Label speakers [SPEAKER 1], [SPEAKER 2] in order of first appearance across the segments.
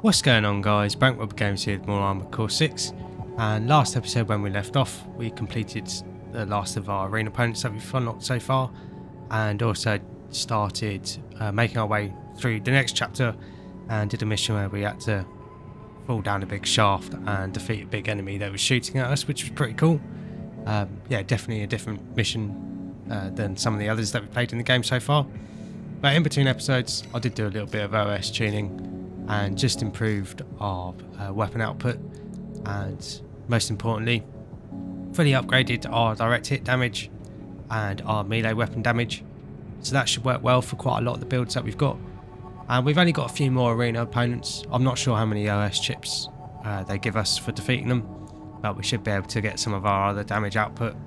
[SPEAKER 1] What's going on, guys? Rubicon Games here with more Armored Core 6, and last episode when we left off we completed the last of our arena opponents that we've unlocked so far, and also started making our way through the next chapter and did a mission where we had to fall down a big shaft and defeat a big enemy that was shooting at us, which was pretty cool. Yeah, definitely a different mission than some of the others that we played in the game so far. But in between episodes I did do a little bit of OS tuning and just improved our weapon output, and most importantly fully upgraded our direct hit damage and our melee weapon damage, so that should work well for quite a lot of the builds that we've got. And we've only got a few more arena opponents. I'm not sure how many OS chips they give us for defeating them, but we should be able to get some of our other damage output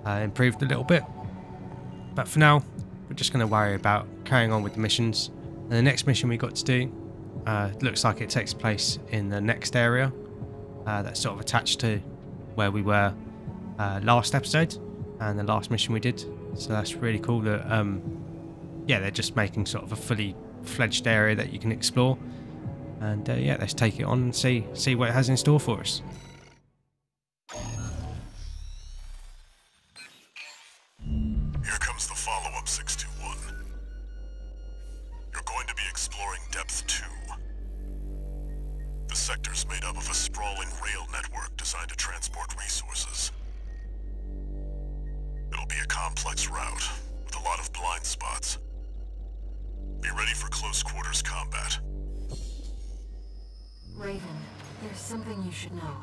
[SPEAKER 1] improved a little bit. But for now we're just going to worry about carrying on with the missions, and the next mission we got to do looks like it takes place in the next area that's sort of attached to where we were last episode and the last mission we did. So that's really cool that yeah, they're just making sort of a fully fledged area that you can explore, and yeah, let's take it on and see what it has in store for us.
[SPEAKER 2] Here comes the follow-up 621. You're going to be exploring Depth 2. The sector's made up of a sprawling rail network designed to transport resources. It'll be a complex route with a lot of blind spots. Be ready for close quarters combat.
[SPEAKER 3] Raven, there's something you should know.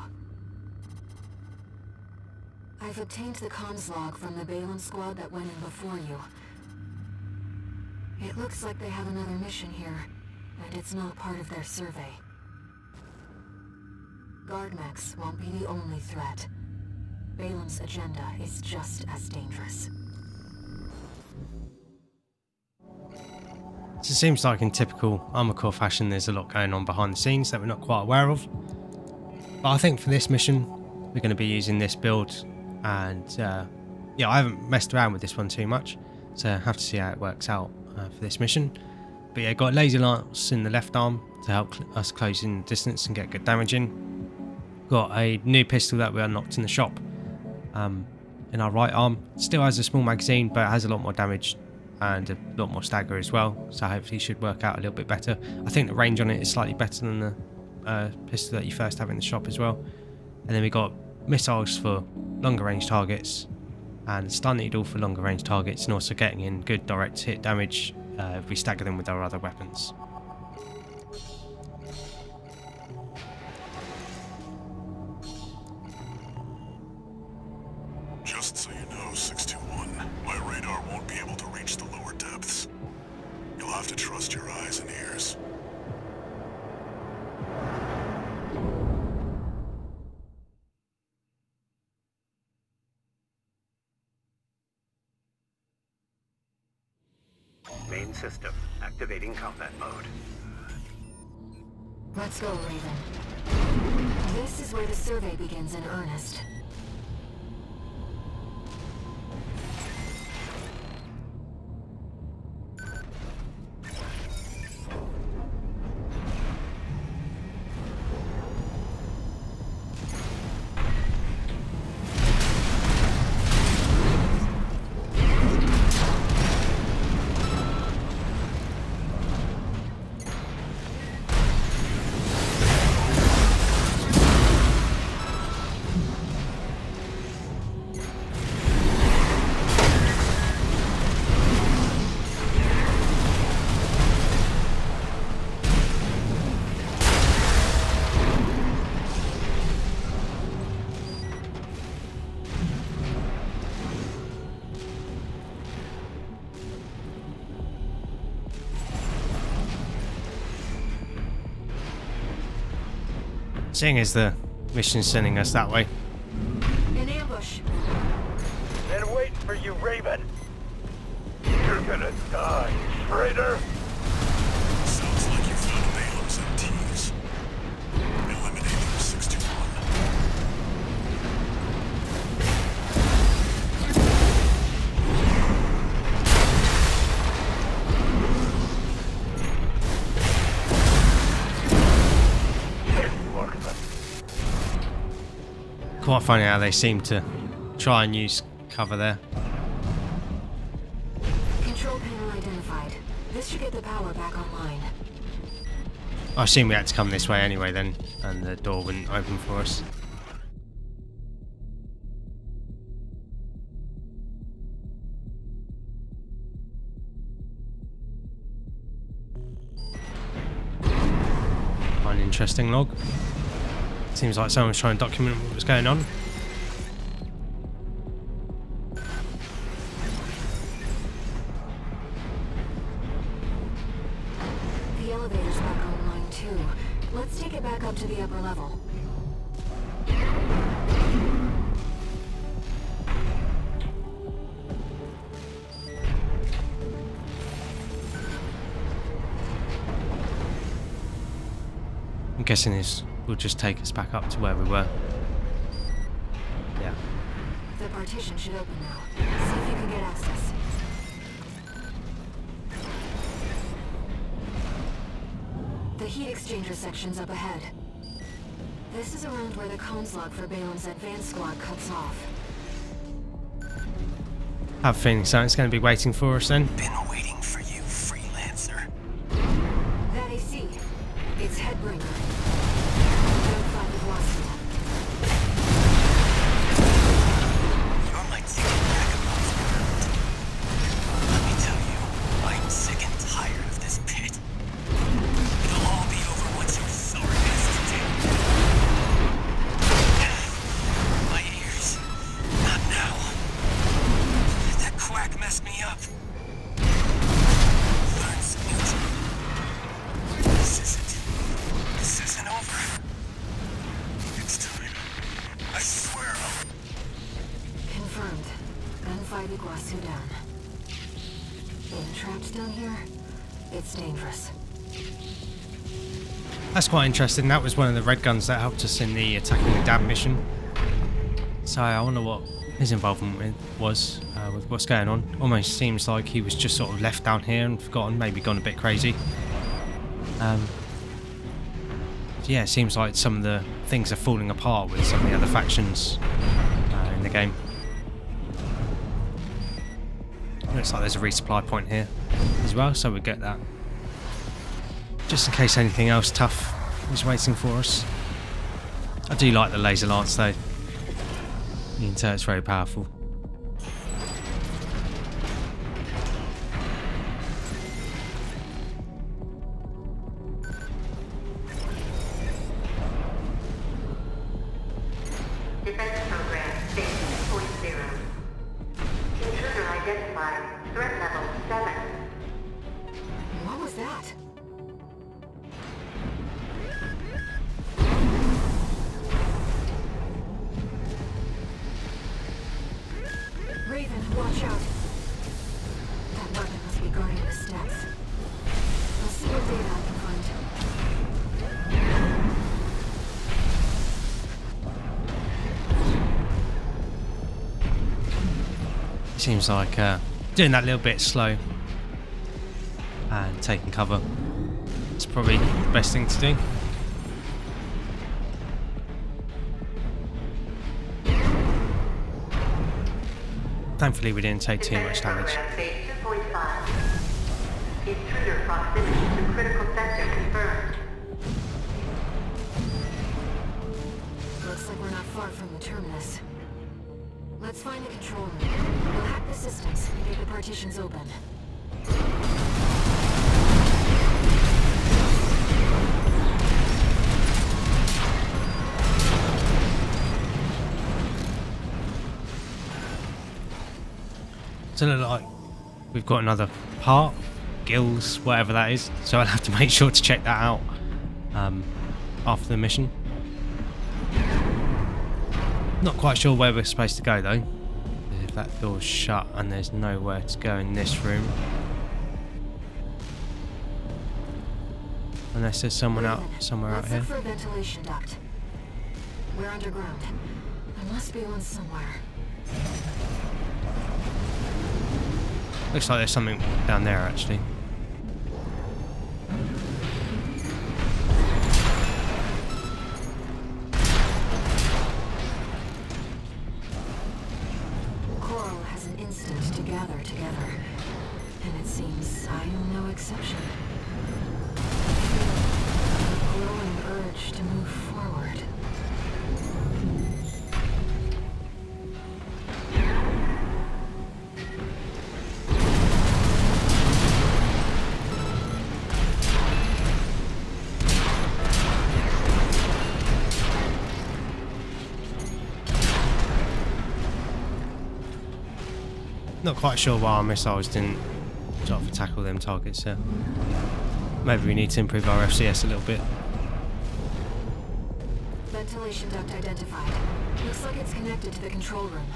[SPEAKER 3] I've obtained the comms log from the Balin squad that went in before you. It looks like they have another mission here, and it's not part of their survey. Guard mechs won't be the only threat. Balin's agenda is just as dangerous.
[SPEAKER 1] So it seems like in typical Armored Core fashion there's a lot going on behind the scenes that we're not quite aware of. But I think for this mission we're going to be using this build, and yeah, I haven't messed around with this one too much, so I have to see how it works out for this mission. But yeah, got a laser lance in the left arm to help us close in the distance and get good damage in. Got a new pistol that we unlocked in the shop in our right arm. Still has a small magazine, but it has a lot more damage and a lot more stagger as well, so hopefully it should work out a little bit better. I think the range on it is slightly better than the pistol that you first have in the shop as well. And then we got missiles for longer range targets and stun needle for longer range targets, and also getting in good direct hit damage if we stagger them with our other weapons.
[SPEAKER 2] Just so you know, 621, my radar won't be able to reach the lower depths. You'll have to trust your eyes and ears.
[SPEAKER 4] Main system activating combat mode.
[SPEAKER 3] Let's go, Raven. This is where the survey begins in earnest.
[SPEAKER 1] Seeing as the mission's sending us that way.
[SPEAKER 3] In ambush.
[SPEAKER 4] Been waiting for you, Raven. You're gonna die, traitor.
[SPEAKER 2] Sounds like you found Balin's MTs. Eliminate them, 621.
[SPEAKER 1] Quite funny how they seem to try and use cover there.
[SPEAKER 3] Control panel identified. This should get the power back online.
[SPEAKER 1] I assume we had to come this way anyway then, and the door wouldn't open for us. Quite an interesting log. Seems like someone's trying to document what was going on.
[SPEAKER 3] The elevator's back online too. Let's take it back up to the upper level.
[SPEAKER 1] I'm guessing this will just take us back up to where we were. Yeah.
[SPEAKER 3] The partition should open now. See if you can get access. The heat exchanger section's up ahead. This is around where the comms log for Balin's advanced squad cuts off.
[SPEAKER 1] I have a feeling something's going to be waiting for us then.
[SPEAKER 5] Been waiting for you, freelancer.
[SPEAKER 3] That AC. It's Headbringer.
[SPEAKER 5] You're my ticket back above ground. Let me tell you, I'm sick and tired of this pit. It'll all be over once your sword has to do. My ears. Not now. That quack messed me up. Learn some music. This isn't over. It's time. I swear I'll...
[SPEAKER 3] Confirmed. Gunfight Iguazu down. Being trapped down here, it's dangerous.
[SPEAKER 1] That's quite interesting. That was one of the red guns that helped us in the attacking the dam mission. So I wonder what his involvement was with what's going on. Almost seems like he was just sort of left down here and forgotten, maybe gone a bit crazy. Yeah, it seems like some of the things are falling apart with some of the other factions in the game. Looks like there's a resupply point here as well, so we get that. Just in case anything else tough is waiting for us. I do like the laser lance though. You can tell it's very powerful.
[SPEAKER 6] Defense program station point 0. Intruder identified. Threat level 7.
[SPEAKER 3] What was that? Raven, watch out. That weapon must be guarding the steps. I'll see what data I can find.
[SPEAKER 1] Seems like doing that little bit slow and taking cover. It's probably the best thing to do. Thankfully we didn't take too much damage.
[SPEAKER 6] Stage 2.5. Intruder proximity to critical sector confirmed.
[SPEAKER 3] Looks like we're not far from the terminus. Let's find the control room. We'll hack the systems and get the partitions open.
[SPEAKER 1] Doesn't look like we've got another part, gills, whatever that is, so I'll have to make sure to check that out after the mission. Not quite sure where we're supposed to go though. If that door's shut and there's nowhere to go in this room. Unless there's someone out somewhere out here.
[SPEAKER 3] Let's look for a ventilation duct. We're underground. There must be one somewhere.
[SPEAKER 1] Looks like there's something down there actually.
[SPEAKER 3] exception. A growing urge to move forward.
[SPEAKER 1] Not quite sure why our missiles didn't sort of tackle them targets, so maybe we need to improve our FCS a little bit.
[SPEAKER 3] Ventilation duct identified. Looks like it's connected to the control room.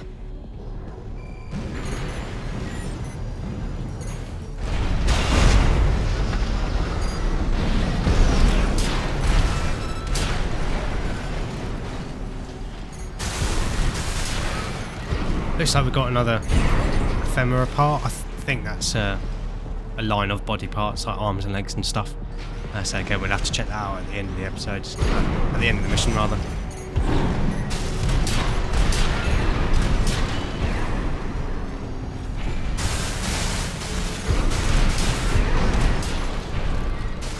[SPEAKER 1] Looks like we've got another ephemera part. I think that's a line of body parts like arms and legs and stuff. So again, we'll have to check that out at the end of the episode, at the end of the mission rather.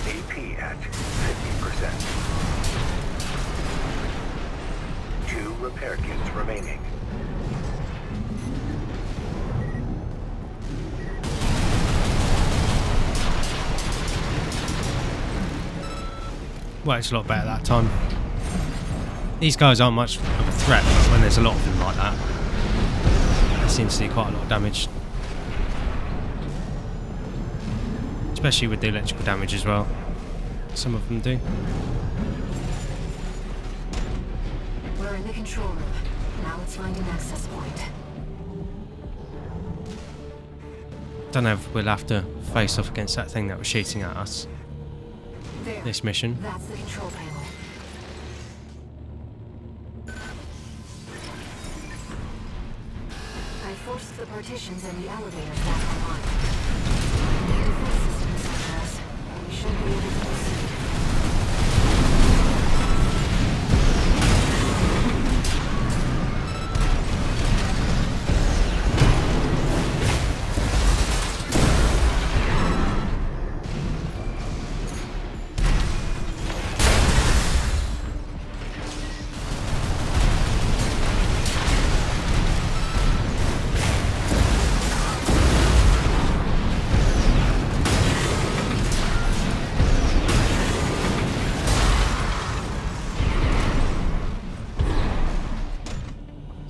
[SPEAKER 4] AP at 50%. 2 repair kits remaining.
[SPEAKER 1] Works a lot better that time. These guys aren't much of a threat, but when there's a lot of them like that, they seem to do quite a lot of damage. Especially with the electrical damage as well. Some of them do.
[SPEAKER 3] We're in the control room. Now let's find an access point.
[SPEAKER 1] Don't know if we'll have to face off against that thing that was shooting at us.
[SPEAKER 3] There.
[SPEAKER 1] This mission.
[SPEAKER 3] That's the control panel. I forced the partitions and the elevators back online. The defense system is under us, but we should be able to proceed.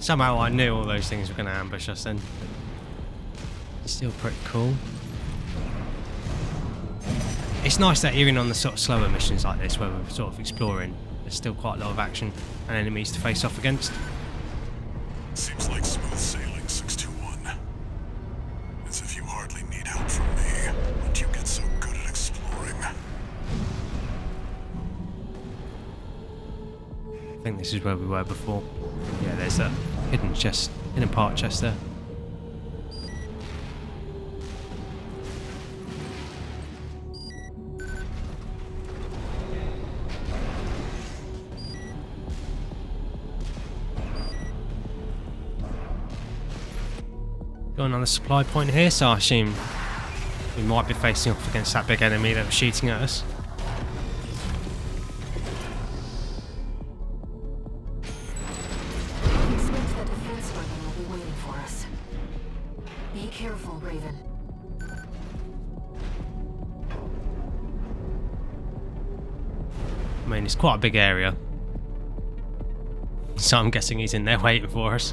[SPEAKER 1] Somehow I knew all those things were going to ambush us then. Still pretty cool. It's nice that even on the sort of slower missions like this, where we're sort of exploring, there's still quite a lot of action and enemies to face off against.
[SPEAKER 2] Seems like smooth sailing, 621. As if you hardly need help from me, but you get so good at exploring.
[SPEAKER 1] I think this is where we were before. Yeah, there's that hidden chest, hidden part chest there. Going on the supply point here, so I assume we might be facing off against that big enemy that was shooting at us. I mean, it's quite a big area, so I'm guessing he's in there waiting for us.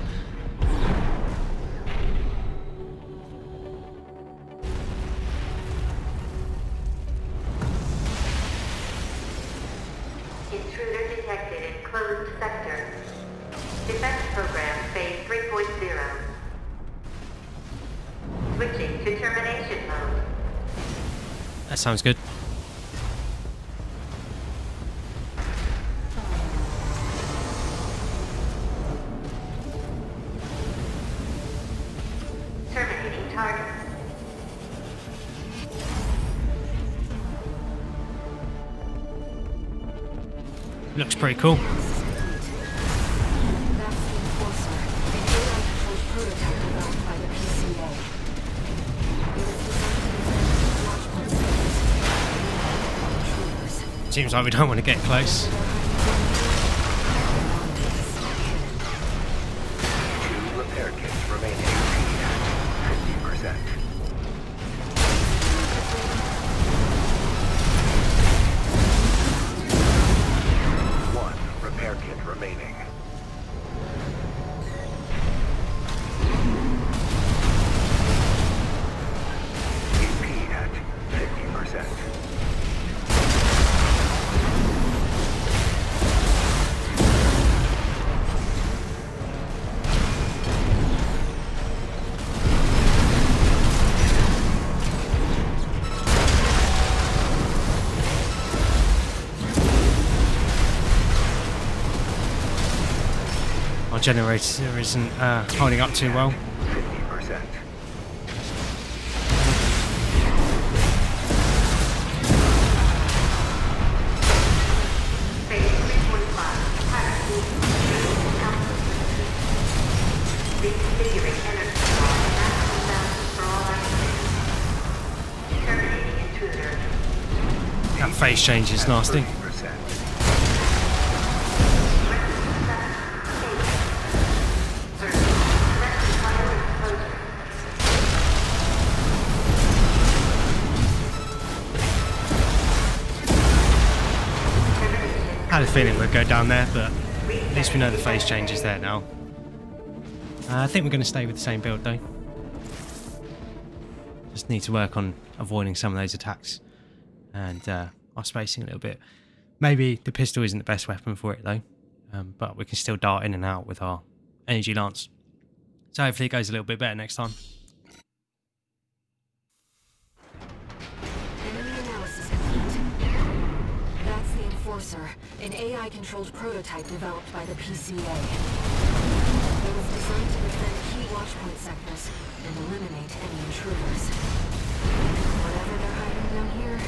[SPEAKER 6] Intruder detected in closed sector. Defense program phase 3.0. Switching to termination mode.
[SPEAKER 1] That sounds good.
[SPEAKER 6] Terminating target.
[SPEAKER 1] Looks pretty cool.
[SPEAKER 3] That's the Enforcer, an AI-controlled prototype developed by the PCA. It was designed to defend watch point systems
[SPEAKER 1] Seems like we don't want to get close.
[SPEAKER 4] 2 repair kits remaining at 50%. 1 repair kit remaining. AP at 50%.
[SPEAKER 1] Our generator isn't holding up too well.
[SPEAKER 4] 50%.
[SPEAKER 6] Phase 3.5. Hierarchy. Output. Reconfiguring energy law. Maximum balance for all activities. Terminating intruder.
[SPEAKER 1] That phase change is nasty.
[SPEAKER 4] 30%.
[SPEAKER 1] I had a feeling we'd go down there, but at least we know the phase change is there now. I think we're going to stay with the same build though. Just need to work on avoiding some of those attacks and our spacing a little bit. Maybe the pistol isn't the best weapon for it though, but we can still dart in and out with our energy lance. So hopefully it goes a little bit better next time.
[SPEAKER 3] Enemy analysis complete. That's the Enforcer, an AI-controlled prototype developed by the PCA. It was designed to defend key watchpoint sectors and eliminate any intruders. Whatever they're hiding down here,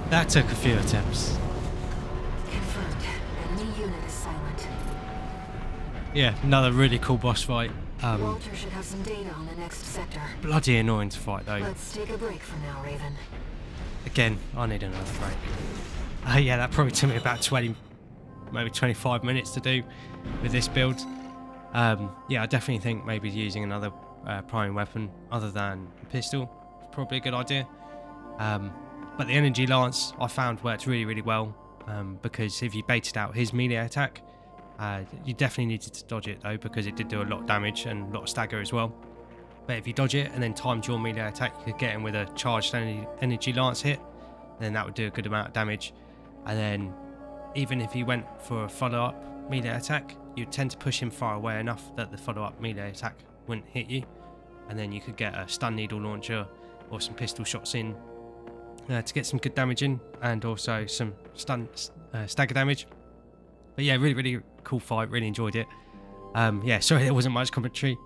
[SPEAKER 1] That took a few attempts.
[SPEAKER 3] confirmed. Enemy unit is silent.
[SPEAKER 1] Yeah, another really cool boss fight.
[SPEAKER 3] Walter should have some data on the next sector.
[SPEAKER 1] Bloody annoying to fight though.
[SPEAKER 3] Let's take a break for now, Raven.
[SPEAKER 1] Again, I need another break. Yeah, that probably took me about 20, maybe 25 minutes to do with this build. Yeah, I definitely think maybe using another priming weapon other than the pistol is probably a good idea. But the energy lance I found worked really, really well because if you baited out his melee attack, you definitely needed to dodge it though because it did do a lot of damage and a lot of stagger as well. But if you dodge it and then timed your melee attack, you could get him with a charged energy lance hit, then that would do a good amount of damage. And then even if he went for a follow-up melee attack, you'd tend to push him far away enough that the follow-up melee attack wouldn't hit you, and then you could get a stun needle launcher or some pistol shots in to get some good damage in, and also some stagger damage. But yeah, really cool fight, really enjoyed it. Yeah, sorry there wasn't much commentary,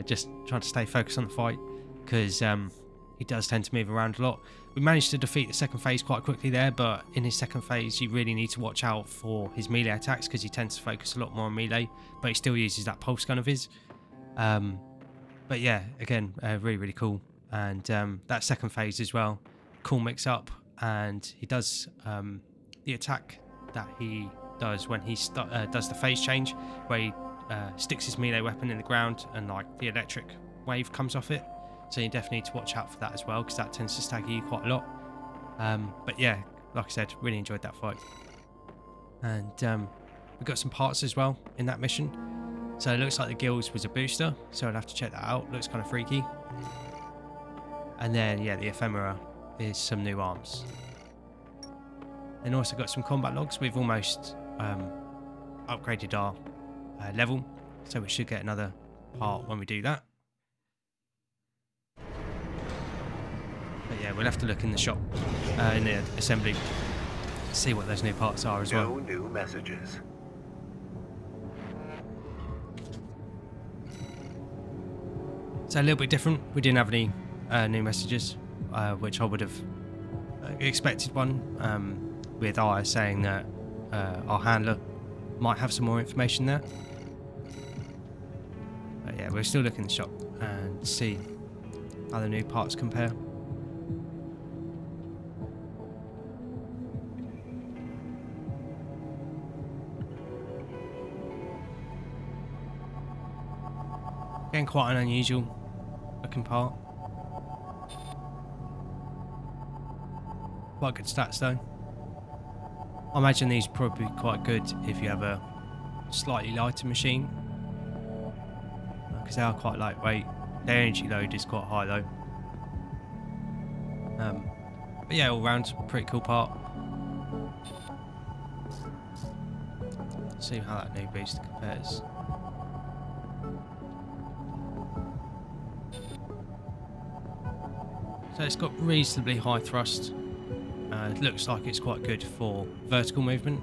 [SPEAKER 1] just trying to stay focused on the fight, because he does tend to move around a lot. We managed to defeat the second phase quite quickly there, but in his second phase you really need to watch out for his melee attacks, because he tends to focus a lot more on melee, but he still uses that pulse gun of his. But yeah, again, really cool. And that second phase as well, cool mix up, and he does the attack that he does when he does the phase change, where he sticks his melee weapon in the ground and like the electric wave comes off it. So you definitely need to watch out for that as well, because that tends to stagger you quite a lot. But yeah, like I said, really enjoyed that fight. And we got some parts as well in that mission. So it looks like the gills was a booster, so I'll have to check that out. Looks kind of freaky. And then yeah, the ephemera is some new arms. Then also got some combat logs. We've almost upgraded our level, so we should get another part when we do that. But yeah, we'll have to look in the shop, in the assembly, see what those new parts are as well.
[SPEAKER 4] No new messages.
[SPEAKER 1] So a little bit different. We didn't have any new messages, which I would have expected one, with I saying that our handler might have some more information there. But yeah, we'll still look in the shop and see how the new parts compare. Again, quite an unusual looking part. Quite good stats though. I imagine these are probably quite good if you have a slightly lighter machine, because they are quite lightweight. Their energy load is quite high though. But yeah, all round, pretty cool part. See how that new booster compares. So it's got reasonably high thrust. It looks like it's quite good for vertical movement.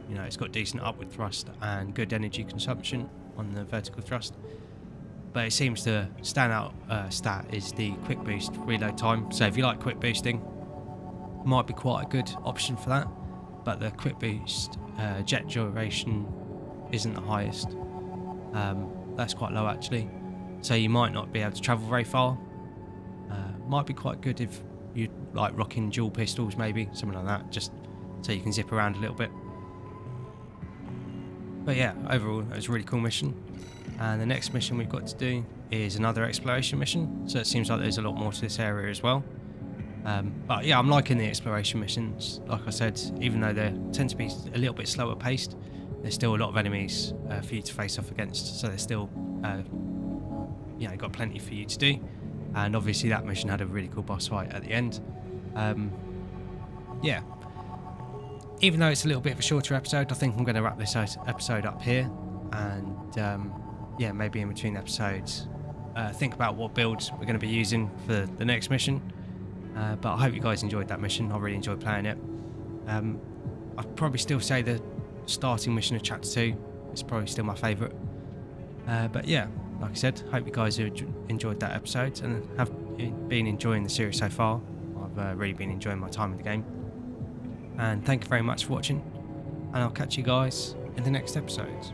[SPEAKER 1] You know, it's got decent upward thrust and good energy consumption on the vertical thrust. But it seems to stand out stat is the quick boost reload time. So if you like quick boosting, might be quite a good option for that. But the quick boost jet duration isn't the highest. That's quite low actually. So you might not be able to travel very far. Might be quite good if you like rocking dual pistols, maybe something like that, just so you can zip around a little bit. But yeah, overall it was a really cool mission. And the next mission we've got to do is another exploration mission, so it seems like there's a lot more to this area as well. But yeah, I'm liking the exploration missions. Like I said, even though they tend to be a little bit slower paced, there's still a lot of enemies for you to face off against, so there's still you know, got plenty for you to do. And obviously that mission had a really cool boss fight at the end. Yeah, even though it's a little bit of a shorter episode, I think I'm going to wrap this episode up here. And yeah, maybe in between episodes think about what builds we're going to be using for the next mission. But I hope you guys enjoyed that mission. I really enjoyed playing it. I'd probably still say the starting mission of Chapter 2 is probably still my favourite. But yeah, like I said, hope you guys have enjoyed that episode and have been enjoying the series so far. I've really been enjoying my time with the game. And thank you very much for watching, and I'll catch you guys in the next episode.